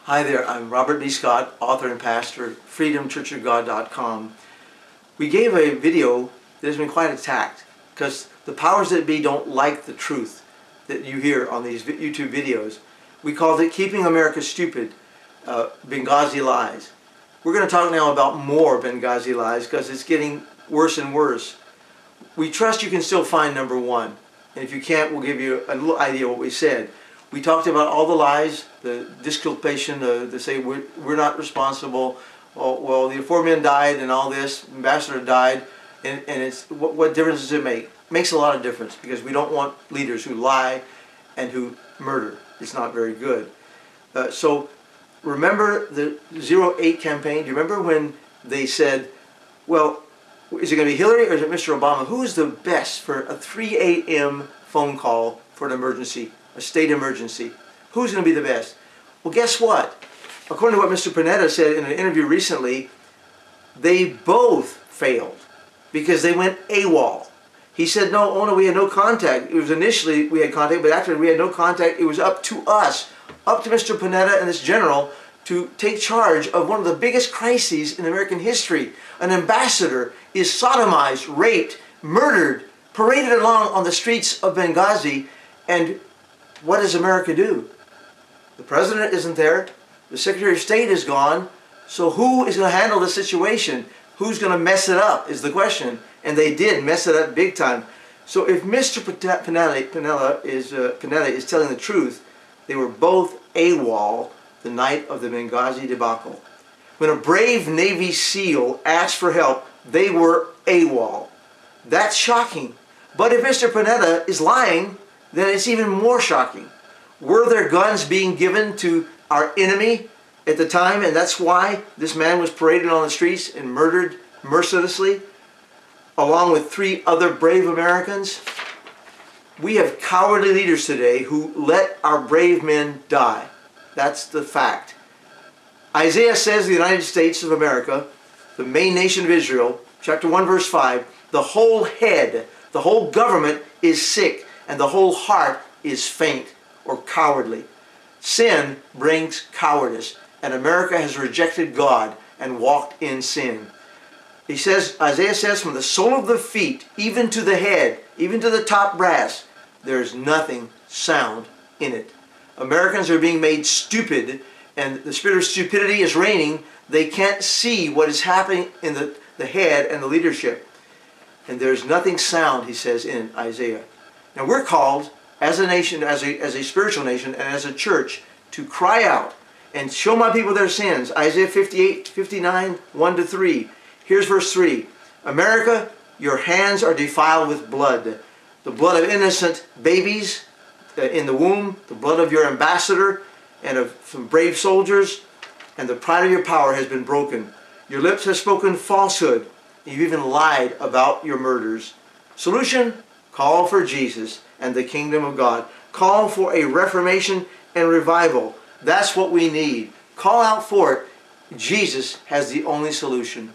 Hi there, I'm Robert B. Scott, author and pastor, freedomchurchofgod.com. We gave a video that has been quite attacked because the powers that be don't like the truth that you hear on these YouTube videos. We called it Keeping America Stupid, Benghazi Lies. We're going to talk now about more Benghazi lies because it's getting worse and worse. We trust you can still find number one. And if you can't, we'll give you a little idea of what we said. We talked about all the lies, the disculpation, to say we're not responsible. Well, the four men died and all this, ambassador died, and it's what difference does it make? It makes a lot of difference because we don't want leaders who lie and who murder. It's not very good. So remember the 08 campaign? Do you remember when they said, well, is it going to be Hillary or is it Mr. Obama? Who is the best for a 3 a.m. phone call for an emergency, a state emergency? Who's going to be the best? Well, guess what? According to what Mr. Panetta said in an interview recently, they both failed because they went AWOL. He said, no, we had no contact. It was initially we had contact, but after we had no contact, it was up to us, up to Mr. Panetta and this general to take charge of one of the biggest crises in American history. An ambassador is sodomized, raped, murdered, paraded along on the streets of Benghazi, and what does America do? The president isn't there, the Secretary of State is gone, so who is going to handle the situation? Who's going to mess it up is the question. And they did mess it up big time. So if Mr. Panetta is telling the truth, they were both AWOL the night of the Benghazi debacle. When a brave Navy SEAL asked for help, they were AWOL. That's shocking. But if Mr. Panetta is lying, then it's even more shocking. Were there guns being given to our enemy at the time, and that's why this man was paraded on the streets and murdered mercilessly, along with 3 other brave Americans? We have cowardly leaders today who let our brave men die. That's the fact. Isaiah says the United States of America, the main nation of Israel, chapter 1 verse 5, the whole head, the whole government is sick, and the whole heart is faint or cowardly. Sin brings cowardice, and America has rejected God and walked in sin. He says, Isaiah says, from the sole of the feet, even to the head, even to the top brass, there is nothing sound in it. Americans are being made stupid, and the spirit of stupidity is reigning. They can't see what is happening in the head and the leadership. And there's nothing sound, he says in Isaiah. Now we're called, as a nation, as a spiritual nation, and as a church, to cry out and show my people their sins. Isaiah 58, 59, 1-3. Here's verse 3. America, your hands are defiled with blood. The blood of innocent babies in the womb, the blood of your ambassador and of some brave soldiers, and the pride of your power has been broken. Your lips have spoken falsehood. You've even lied about your murders. Solution? Call for Jesus and the kingdom of God. Call for a reformation and revival. That's what we need. Call out for it. Jesus has the only solution.